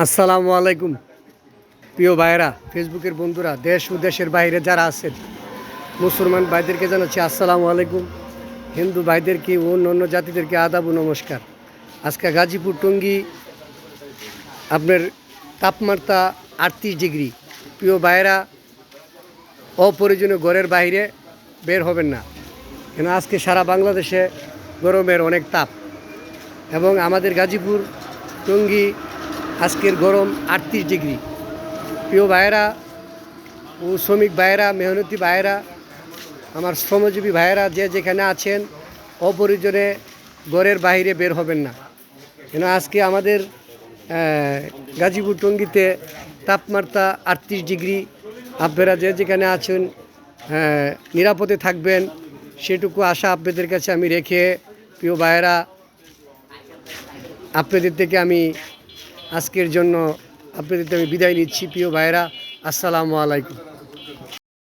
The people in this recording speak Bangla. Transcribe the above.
আসসালামু আলাইকুম প্রিয় ভাইরা, ফেসবুকের বন্ধুরা, দেশ ও দেশের বাইরে যারা আছেন, মুসলমান ভাইদেরকে জানাচ্ছি আসসালামু আলাইকুম। হিন্দু ভাইদেরকে ও অন্য জাতিদেরকে আদাব ও নমস্কার। আজকে গাজীপুর টঙ্গী আপনার তাপমাত্রা 38 ডিগ্রি। প্রিয় ভাইরা, অপ্রয়োজনীয় ঘরের বাইরে বের হবেন না, কেন আজকে সারা বাংলাদেশে গরমের অনেক তাপ, এবং আমাদের গাজীপুর টঙ্গী আজকের গরম 38 ডিগ্রি। প্রিয় ভাইয়েরা ও শ্রমিক ভাইয়েরা, মেহনতি ভাইয়েরা, আমার শ্রমজীবী ভাইয়েরা যে যেখানে আছেন, অপরিজনে ঘরের বাইরে বের হবেন না, কেন আজকে আমাদের গাজীপুর টঙ্গীতে তাপমাত্রা 38 ডিগ্রি। আপনারা যে যেখানে আছেন নিরাপদে থাকবেন, সেটুকু আশা আপনাদের কাছে আমি রেখে, প্রিয় ভাইয়েরা, আপনাদের থেকে আমি আজকের জন্য আপনাদের থেকে আমি বিদায় নিচ্ছি। প্রিয় ভাইয়েরা, আসসালামু আলাইকুম।